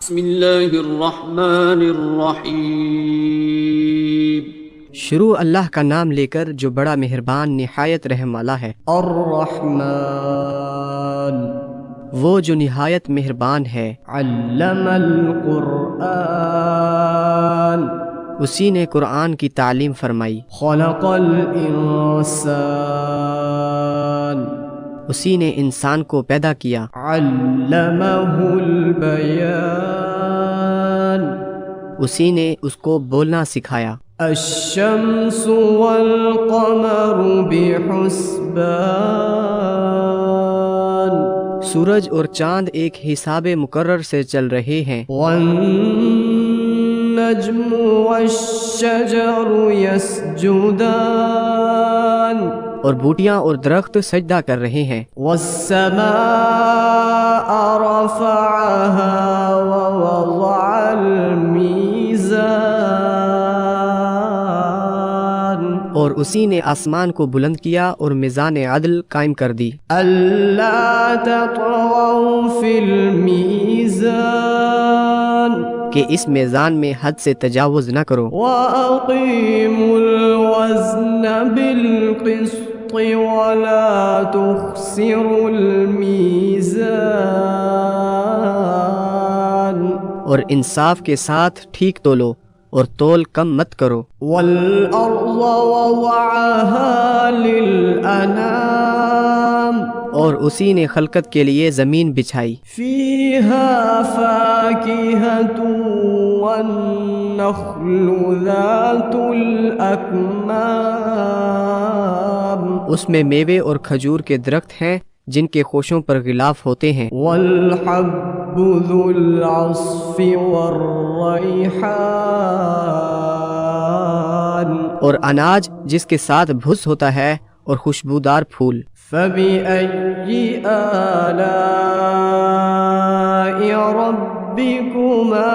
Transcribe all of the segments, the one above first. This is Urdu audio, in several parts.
بسم اللہ الرحمن الرحیم۔ شروع اللہ کا نام لے کر جو بڑا مہربان نہایت رحم والا ہے۔ الرحمن وہ جو نہایت مہربان ہے۔ علم القرآن اسی نے قرآن کی تعلیم فرمائی۔ خلق الانسان اسی نے انسان کو پیدا کیا۔ علمہ البیان اسی نے اس کو بولنا سکھایا۔ الشمس والقمر بحسبان سورج اور چاند ایک حساب مقرر سے چل رہے ہیں۔ والنجم والشجر يسجدان اور بوٹیاں اور درخت سجدہ کر رہے ہیں۔ والسماء رفعها ووضع الميزان اور اسی نے آسمان کو بلند کیا اور میزان عدل قائم کر دی۔ ألا تطغوا في الميزان کہ اس میزان میں حد سے تجاوز نہ کرو۔ وأقيموا الوزن بالقسط ولا تخسروا الميزان اور انصاف کے ساتھ ٹھیک تولو اور تول کم مت کرو۔ والأرض وضعها للأنام اور اسی نے خلقت کے لیے زمین بچھائی۔ فيها فاكهة والنخل ذات الأكمام اس میں میوے اور کھجور کے درخت ہیں جن کے خوشوں پر غلاف ہوتے ہیں۔ والحب ذو العصف والريحان اور اناج جس کے ساتھ بھس ہوتا ہے اور خوشبودار پھول۔ فبأي آلاء ربكما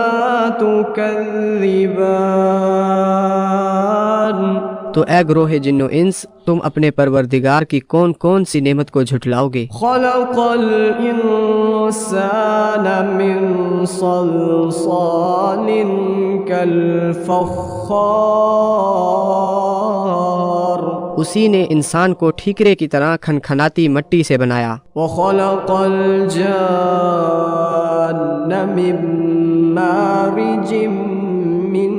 تكذبان تو اے گروہ جن و انس، تم اپنے پروردگار کی کون کون سی نعمت کو جھٹلاؤ گے؟ خلق الإنسان من صلصال كالفخار اسی نے انسان کو ٹھیکرے کی طرح کھنکھناتی مٹی سے بنایا۔ وخلق الجان من مارج من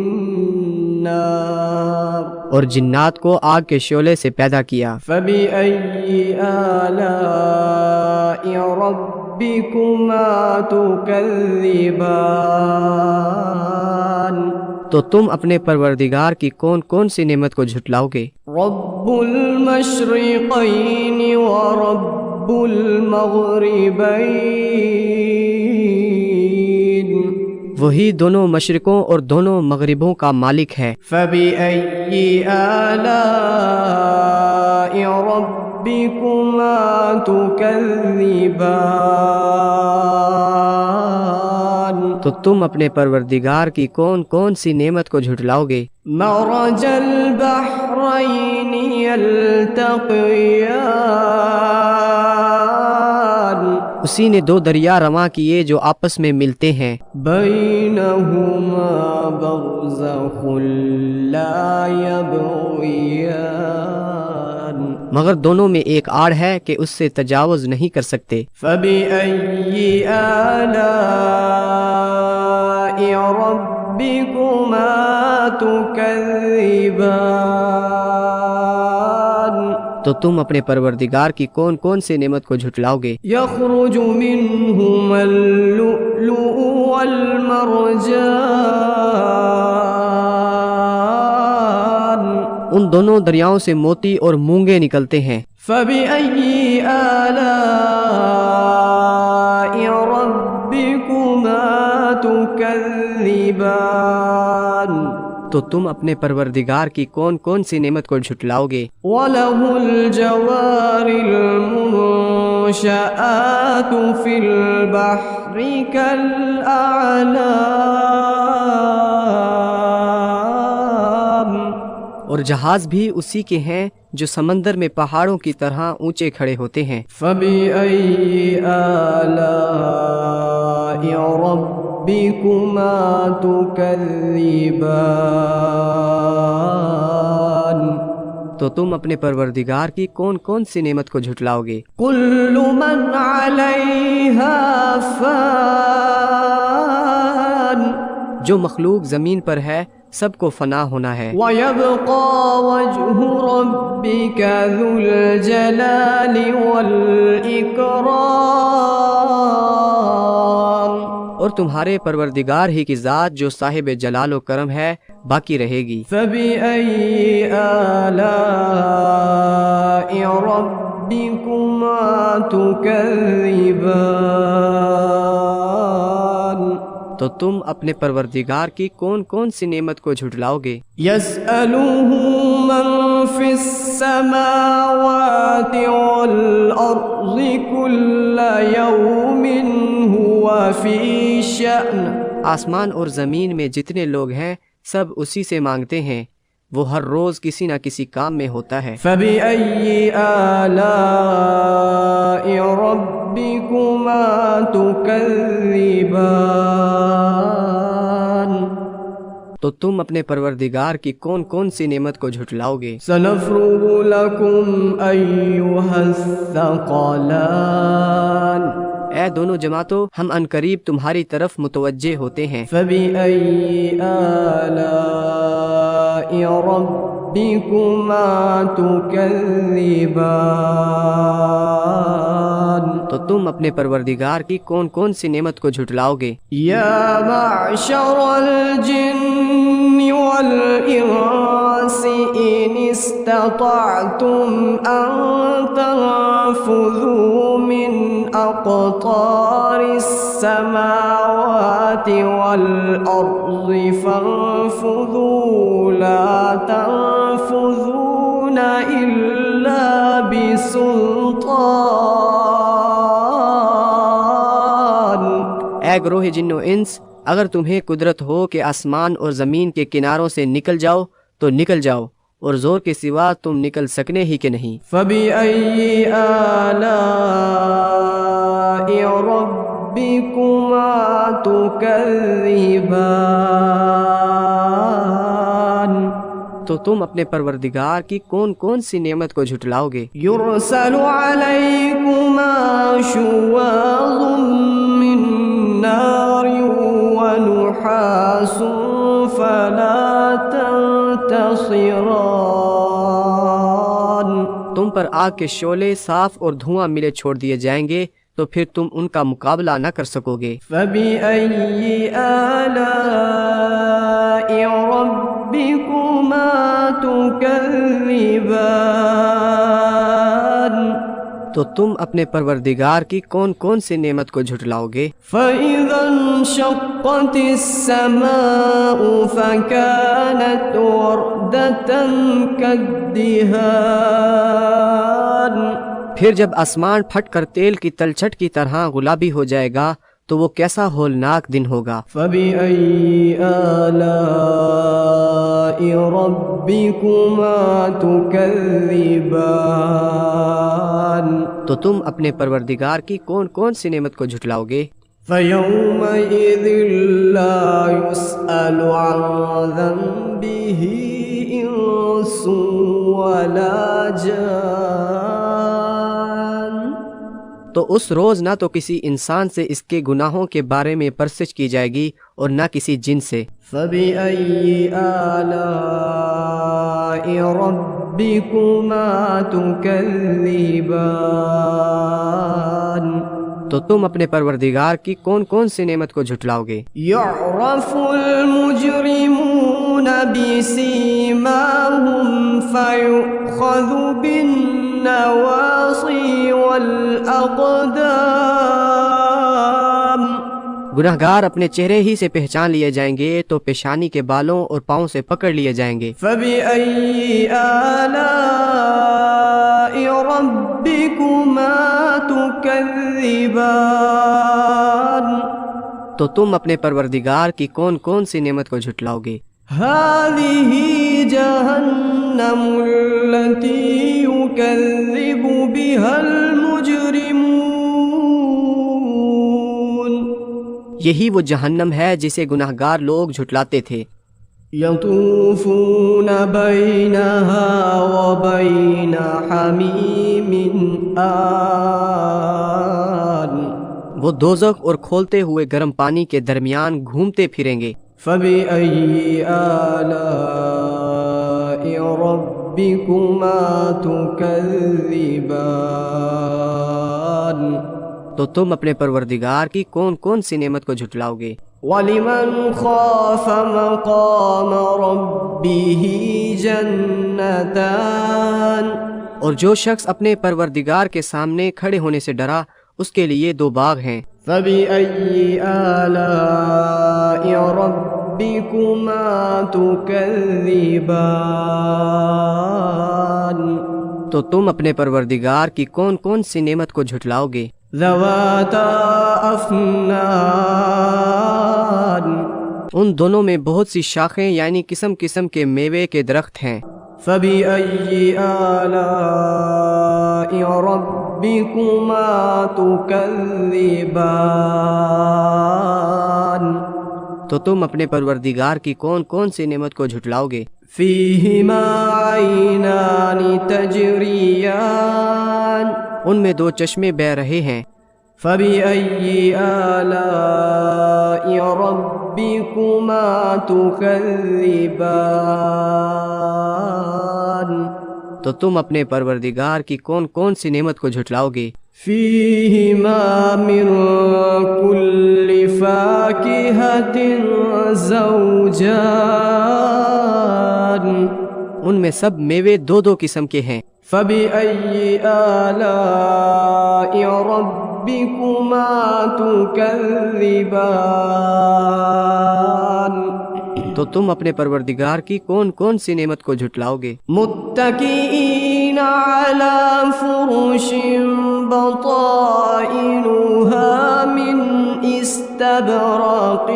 نار اور جنات کو آگ کے شعلے سے پیدا کیا۔ فبأي آلاء ربكما تكذبان تو تم اپنے پروردگار کی کون کون سی نعمت کو جھٹلاؤ گے؟ رب المشرقين ورب المغربين وہی دونوں مشرقوں اور دونوں مغربوں کا مالک ہے۔ فبأي آلاء ربكما تكذبان تو تم اپنے پروردگار کی کون کون سی نعمت کو جھٹلاؤ گے؟ مرج البحرين يلتقيان اسی نے دو دریا رواں کیے جو آپس میں ملتے ہیں۔ بينهما برزخ لا يبغيان مگر دونوں میں ایک آڑ ہے کہ اس سے تجاوز نہیں کر سکتے۔ فبأي آلاء ربكما تكذبان تو تم اپنے پروردگار کی کون کون سی نعمت کو جھٹلاؤ گے؟ يخرج منهما اللؤلؤ والمرجان ان دونوں دریاؤں سے موتی اور مونگے نکلتے ہیں۔ فبأي آلاء ربكما تكذبان تو تم اپنے پروردگار کی کون کون سی نعمت کو جھٹلاؤ گے؟ وله الجوار المنشآت في البحر كالأعلام اور جہاز بھی اسی کے ہیں جو سمندر میں پہاڑوں کی طرح اونچے کھڑے ہوتے ہیں۔ فَبِأَيِّ آلَاءِ رَبِّكُمَا تُكَذِّبَانِ تو تم اپنے پروردگار کی کون کون سی نعمت کو جھٹلاؤ گے؟ كُلُّ مَنْ عَلَيْهَا فَانٍ جو مخلوق زمین پر ہے سب کو فنا ہونا ہے، وَيَبْقَى وَجْهُ رَبِّكَ ذُو الْجَلَالِ وَالْإِكْرَامِ اور تمہارے پروردگار ہی کی ذات جو صاحب جلال و کرم ہے باقی رہے گی۔ فَبِأَيِّ آلَاءِ رَبِّكُمَا تُكَذِّبَانِ تو تم اپنے پروردگار کی کون کون سی نعمت کو جھٹلاؤ گے؟ يَسْأَلُهُ مَنْ فِي السَّمَاوَاتِ وَالْأَرْضِ كُلَّ يَوْمٍ هُوَ فِي شَأْنٍ آسمان اور زمین میں جتنے لوگ ہیں سب اسی سے مانگتے ہیں، وہ ہر روز کسی نہ کسی کام میں ہوتا ہے۔ فَبِأَيِّ آلَاءِ رَبِّكُمَا تُكَذِّبَانِ تو تم اپنے پروردگار کی کون کون سی نعمت کو جھٹلاؤ گے؟ سَنَفْرُغُ لَكُمْ أَيُّهَا الثَّقَلَانِ اے دونوں جماعتوں، ہم عنقریب تمہاری طرف متوجہ ہوتے ہیں۔ فَبِأَيِّ آلَاءِ رَبِّكُمَا تُكَذِّبَانِ تو تم اپنے پروردگار کی کون کون سی نعمت کو جھٹلاؤ گے؟ يَا مَعْشَرَ الْجِنِّ وَالْإِنسِ إِنِ اسْتَطَعْتُمْ أَن تَنفُذُوا مِنْ أَقْطَارِ السَّمَاوَاتِ وَالْأَرْضِ فَانفُذُوا لَا تَنفُذُونَ إِلَّا بِسُلْطَانٍ اے گروہ جن و انس، اگر تمہیں قدرت ہو کہ آسمان اور زمین کے کناروں سے نکل جاؤ تو نکل جاؤ، اور زور کے سوا تم نکل سکنے ہی کہ نہیں۔ فَبِأَيِّ آلَاءِ رَبِّكُمَا تُكَذِّبَانِ تو تم اپنے پروردگار کی کون کون سی نعمت کو جھٹلاؤ گے؟ يُرْسَلُ عَلَيْكُمَا شُوَاظٌ مِّن نَّارٍ وَنُحَاسٌ فَلَا تَنتَصِرَانِ تم پر آگ کے شعلے صاف اور دھواں ملے چھوڑ دیے جائیں گے تو پھر تم ان کا مقابلہ نہ کر سکو گے۔ فَبِأَيِّ آلَاءِ رَبِّكُمَا تُكَذِّبَانِ تو تم اپنے پروردگار کی کون کون سی نعمت کو جھٹلاؤ گے؟ فَإِذَا انشَقَّتِ السَّمَاءُ فَكَانَتْ وَرْدَةً كَالدِّهَانِ پھر جب آسمان پھٹ کر تیل کی تلچھٹ کی طرح گلابی ہو جائے گا تو وہ کیسا ہولناک دن ہوگا۔ فَبِأَيِّ آلَاءِ رَبِّكُمَا تُكَذِّبَانِ تو تم اپنے پروردگار کی کون کون سی نعمت کو جھٹلاؤ گے؟ فَيَوْمَئِذٍ لَا يُسْأَلُ عَنْ ذَنبِهِ إِنسٌ وَلَا جَانٌ تو اس روز نہ تو کسی انسان سے اس کے گناہوں کے بارے میں پرسش کی جائے گی اور نہ کسی جن سے۔ فَبِأَيِّ آلَاءِ رَبِّكُمَا تُكَذِّبَانِ تو تم اپنے پروردگار کی کون کون سی نعمت کو جھٹلاؤ گے؟ يُعْرَفُ الْمُجْرِمُونَ بِسِيمَاهُمْ فَيُؤْخَذُ بِالنَّوَاصِي وَالْأَقْدَامِ گناہگار اپنے چہرے ہی سے پہچان لیے جائیں گے تو پیشانی کے بالوں اور پاؤں سے پکڑ لیے جائیں گے۔ فَبِأَيِّ آلَاءِ رَبِّكُمَا تُكَذِّبَانِ تو تم اپنے پروردگار کی کون کون سی نعمت کو جھٹلاؤ گے؟ هَذِهِ جهنم التي يكذب بها المجرمون یہی وہ جہنم ہے جسے گناہگار لوگ جھٹلاتے تھے۔ يطوفون بينها وبين حميم آن وہ دوزخ اور کھولتے ہوئے گرم پانی کے درمیان گھومتے پھریں گے۔ فبأي آلاء ربكما تكذبان تو تم اپنے پروردگار کی کون کون سی نعمت کو جھٹلاؤ گے؟ وَلِمَنْ خَافَ مَقَامَ رَبِّهِ جَنَّتَانِ اور جو شخص اپنے پروردگار کے سامنے کھڑے ہونے سے ڈرا اس کے لیے 2 باغ ہیں۔ فَبِأَيِّ آلَاءِ رَبِّكُمَا تُكَذِّبَانِ تو تم اپنے پروردگار کی کون کون سی نعمت کو جھٹلاؤ گے؟ ذَوَاتَا أَفْنَانٍ ان دونوں میں بہت سی شاخیں یعنی قسم قسم کے میوے کے درخت ہیں۔ فَبِأَيِّ آلَاءِ رَبِّكُمَا تُكَذِّبَانِ تو تم اپنے پروردگار کی کون کون سی نعمت کو جھٹلاؤ گے؟ فِيهِمَا عَيْنَانِ تَجْرِيَانِ ان میں 2 چشمے بہہ رہے ہیں۔ فَبِأَيِّ آلَاءِ رَبِّكُمَا تُكَذِّبَانِ تو تم اپنے پروردگار کی کون کون سی نعمت کو جھٹلاؤ گے؟ فِيهِمَا مِن كُلِّ فَاكِهَةٍ زَوْجَانِ ان میں سب میوے 2 قسم کے ہیں۔ فَبِأَيِّ آلَاءِ رَبِّكُمَا تُكَذِّبَانِ تو تم اپنے پروردگار کی کون کون سی نعمت کو جھٹلاؤ گے؟ متكئين على فرش بطائنها من استبرق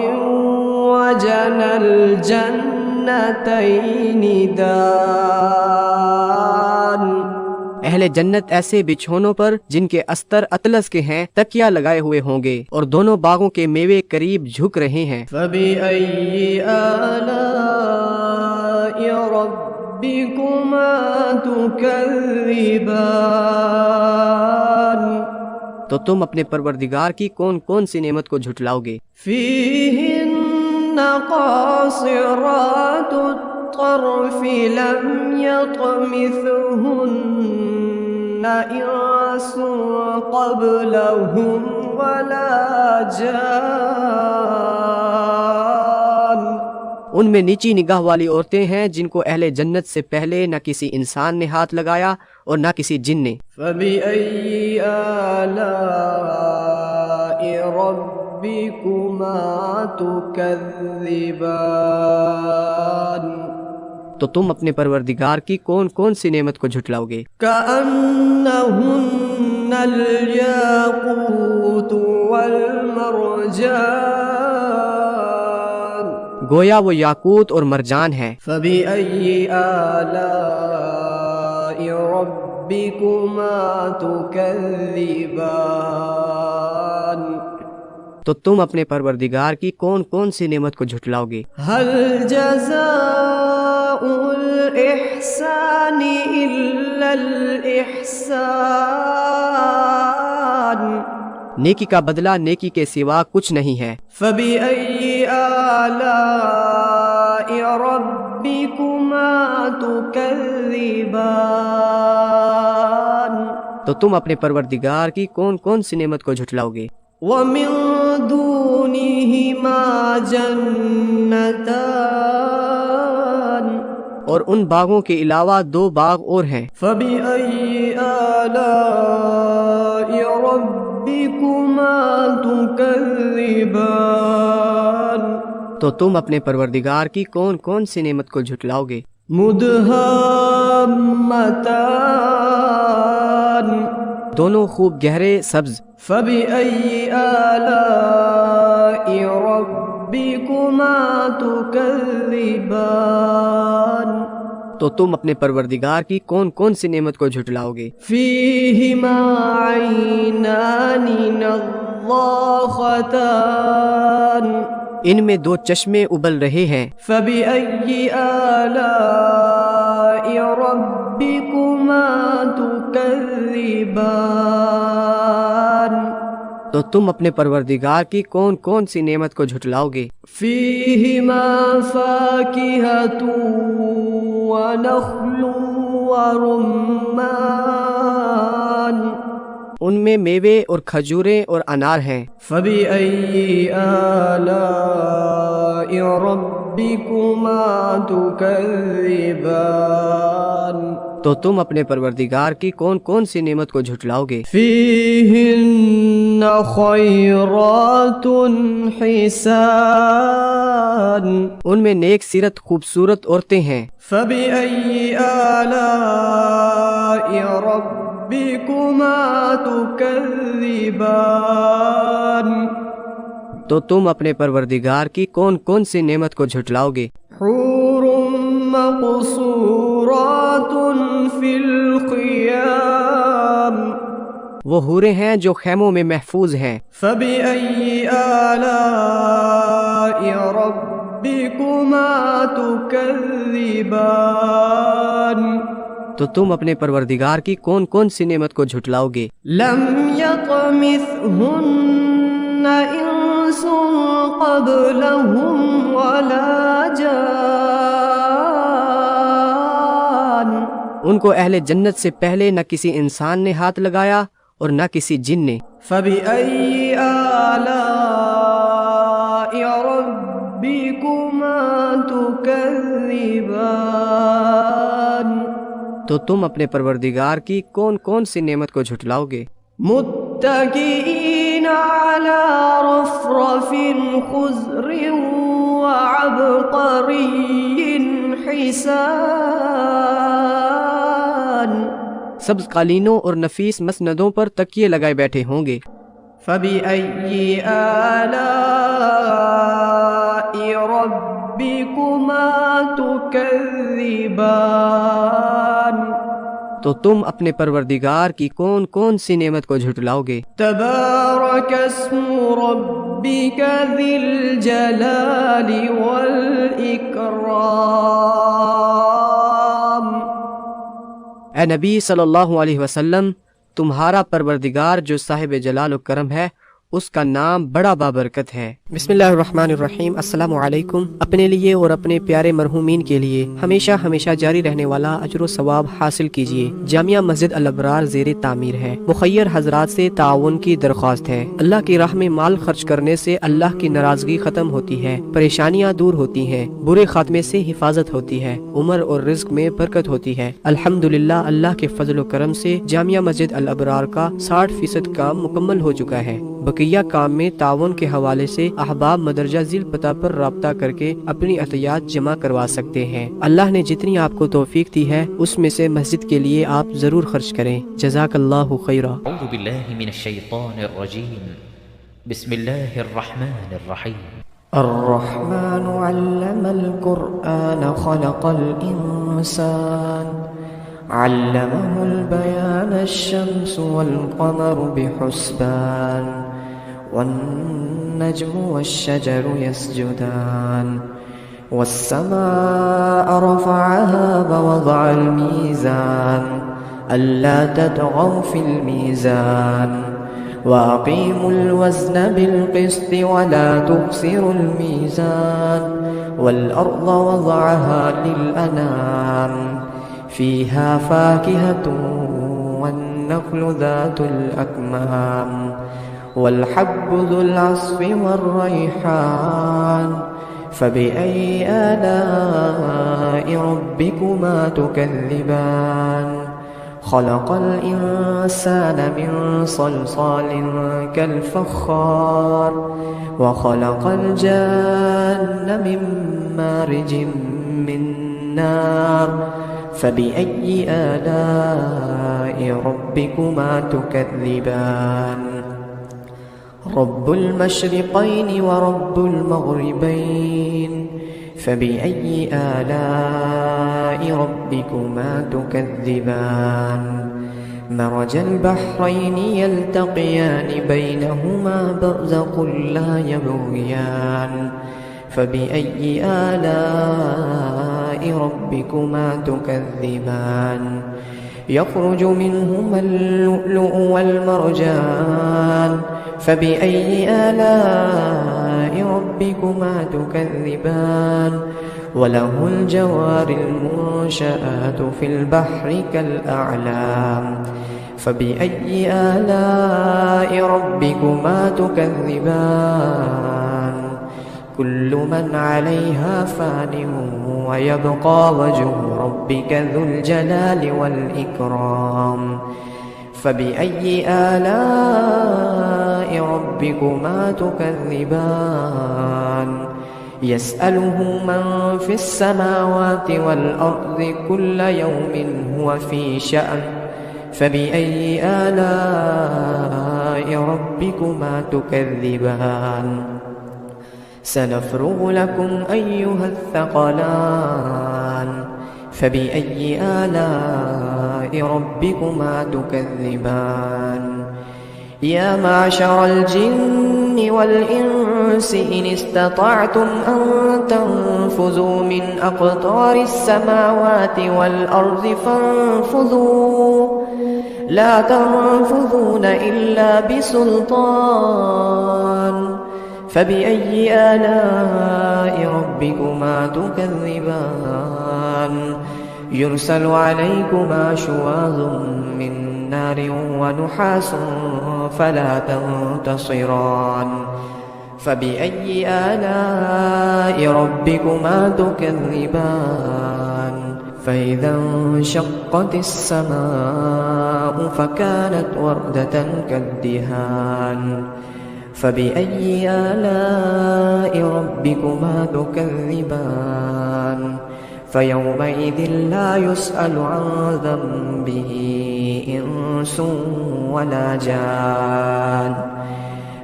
وجنى الجنتين دان اہل جنت ایسے بچھونوں پر جن کے استر اطلس کے ہیں تکیہ لگائے ہوئے ہوں گے اور دونوں باغوں کے میوے قریب جھک رہے ہیں۔ فَبِأَيِّ آلَاءِ رَبِّكُمَا تُكَذِّبَانِ تو تم اپنے پروردگار کی کون کون سی نعمت کو جھٹلاؤ گے؟ فِيهِنَّ قَاصِرَاتُ الطَّرْفِ لَمْ يَطْمِثْهُنَّ إِنسٌ قَبْلَهُمْ وَلَا جَانٌ ان میں نیچی نگاہ والی عورتیں ہیں جن کو اہل جنت سے پہلے نہ کسی انسان نے ہاتھ لگایا اور نہ کسی جن نے۔ فَبِأَيِّ آلَاءِ رَبِّكُمَا تُكَذِّبَانِ تو تم اپنے پروردگار کی کون کون سی نعمت کو جھٹلاؤ گے؟ كَأَنَّهُنَّ الْيَاقُوتُ وَالْمَرْجَانُ گویا وہ یاقوت اور مرجان ہے۔ فَبِأَيِّ آلَاءِ رَبِّكُمَا تُكَذِّبَانِ تو تم اپنے پروردگار کی کون کون سی نعمت کو جھٹلاؤ گے؟ هَلْ جَزَاءُ الْإِحْسَانِ إِلَّا الْإِحْسَانُ نیکی کا بدلہ نیکی کے سوا کچھ نہیں ہے۔ فَبِأَيِّ آلَاءِ رَبِّكُمَا تُكَذِّبَانِ تو تم اپنے پروردگار کی کون کون سی نعمت کو جھٹلاؤ گے؟ وَمِن دُونِهِمَا جَنَّتَانِ اور ان باغوں کے علاوہ 2 باغ اور ہیں۔ فَبِأَيِّ آلَاءِ رَبِّكُمَا تُكَذِّبَانِ تو تم اپنے پروردگار کی کون کون سی نعمت کو جھٹلاؤ گے؟ مُدْهَامَّتَانِ دونوں خوب گہرے سبز۔ فَبِأَيِّ آلَاءِ رَبِّكُمَا تُكَذِّبَانِ تو تم اپنے پروردگار کی کون کون سی نعمت کو جھٹلاؤ گے؟ فيهما عينان نضاختان ان میں دو چشمے ابل رہے ہیں، فبأي آلاء ربكما تكذبان تو تم اپنے پروردگار کی کون کون سی نعمت کو جھٹلاؤ گے؟ فيهما فاكهة ونخل ورمان ان میں میوے اور کھجوریں اور انار ہیں، فبأي آلاء ربكما تكذبان تو تم اپنے پروردگار کی کون کون سی نعمت کو جھٹلاؤ گے؟ فيهن خيرات حسان ان میں نیک سیرت خوبصورت عورتیں ہیں، فبأي آلاء ربكما تكذبان تو تم اپنے پروردگار کی کون کون سی نعمت کو جھٹلاؤ گے؟ حور مقصورات في الخيام وہ حوریں ہیں جو خیموں میں محفوظ ہیں، فبأي آلاء ربكما تكذبان تو تم اپنے پروردگار کی کون کون سی نعمت کو جھٹلاؤ گے؟ لم يطمثهن إنس قبلهم ولا جان ان کو اہل جنت سے پہلے نہ کسی انسان نے ہاتھ لگایا اور نہ کسی جن نے۔ فبأي آلاء ربكما تكذبان تو تم اپنے پروردگار کی کون کون سی نعمت کو جھٹلاؤ گے؟ متكئين على رفرف خضر وعبقري حسان سبز قالینوں اور نفیس مسندوں پر تکیے لگائے بیٹھے ہوں گے۔ فبأي آلاء ربكما تكذبان تو تم اپنے پروردگار کی کون کون سی نعمت کو جھٹلاؤ گے؟ تبارك اسم ربك ذي الجلال والإكرام اے نبی صلی اللہ علیہ وسلم، تمہارا پروردگار جو صاحب جلال و کرم ہے، اس کا نام بڑا بابرکت ہے۔ بسم اللہ الرحمن الرحیم۔ السلام علیکم۔ اپنے لیے اور اپنے پیارے مرحومین کے لیے ہمیشہ ہمیشہ جاری رہنے والا اجر و ثواب حاصل کیجیے۔ جامعہ مسجد الابرار زیر تعمیر ہے۔ مخیر حضرات سے تعاون کی درخواست ہے۔ اللہ کی راہ میں مال خرچ کرنے سے اللہ کی ناراضگی ختم ہوتی ہے، پریشانیاں دور ہوتی ہیں، برے خاتمے سے حفاظت ہوتی ہے، عمر اور رزق میں برکت ہوتی ہے۔ الحمدللہ اللہ کے فضل و کرم سے جامعہ مسجد الابرار کا 60% کام مکمل ہو چکا ہے۔ بقیہ کام میں تعاون کے حوالے سے احباب مدرجہ ذیل پتہ پر رابطہ کر کے اپنی عطیات جمع کروا سکتے ہیں۔ اللہ نے جتنی آپ کو توفیق دی ہے اس میں سے مسجد کے لیے آپ ضرور خرچ کریں۔ جزاک اللہ خیرا۔ اعوذ باللہ من الشیطان الرجیم بسم اللہ الرحمن الرحیم الرحمن علم القرآن خلق الإنسان علمه البيان الشمس والقمر بحسبان والنجم والشجر يسجدان والسماء رفعها ووضع الميزان ألا تطغوا في الميزان وأقيموا الوزن بالقسط ولا تخسروا الميزان والأرض وضعها للأنام فيها فاكهة والنخل ذات الأكمام والحب ذو العصف والريحان فبأي آلاء ربكما تكذبان خلق الإنسان من صلصال كالفخار وخلق الجان من مارج من نار فبأي آلاء ربكما تكذبان رب المشرقين ورب المغربين فبأي آلاء ربكما تكذبان مرج البحرين يلتقيان بينهما برزق لا يبغيان فبأي آلاء ربكما تكذبان يخرج منهما اللؤلؤ والمرجان فبأي آلاء ربكما تكذبان وله الجوار المنشآت في البحر كالأعلام فبأي آلاء ربكما تكذبان كل من عليها فان ويبقى وجه ربك ذو الجلال والإكرام فبأي آلاء ربكما تكذبان يسأله من في السماوات والأرض كل يوم هو في شأن فبأي آلاء ربكما تكذبان سنفرغ لكم أيها الثقلان فبأي آلاء ربكما تكذبان يا معشر الجن والإنس إن استطعتم أن تنفذوا من أقطار السماوات والأرض فانفذوا لا تنفذون إلا بسلطان فبأي آلاء ربكما تكذبان يرسل عليكما شواظ من نار ونحاس فلا تنتصران فبأي آلاء ربكما تكذبان فإذا انشقت السماء فكانت وردة كالدهان فبأي آلاء ربكما تكذبان فيومئذ لا يسأل عن ذنبه إنس ولا جان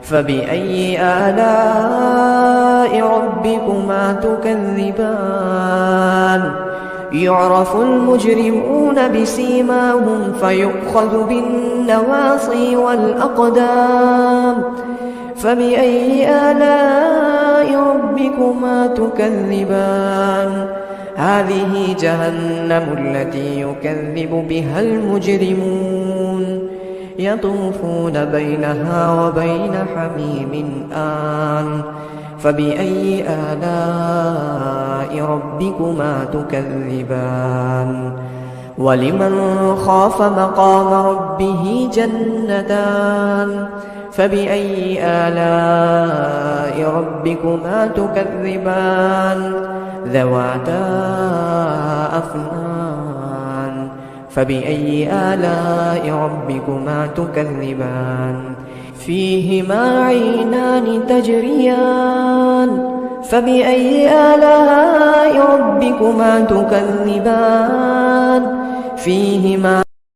فبأي آلاء ربكما تكذبان يعرف المجرمون بسيماهم فيؤخذ بالنواصي والأقدام فبأي آلاء ربكما تكذبان هذه جهنم التي يكذب بها المجرمون يطوفون بينها وبين حميم آن فبأي آلاء ربكما تكذبان ولمن خاف مقام ربه جنتان فبأي آلاء ربكما تكذبان ذواتا أفنان فبأي آلاء ربكما تكذبان فيهما عينان تجريان فبأي آلاء ربكما تكذبان فيهما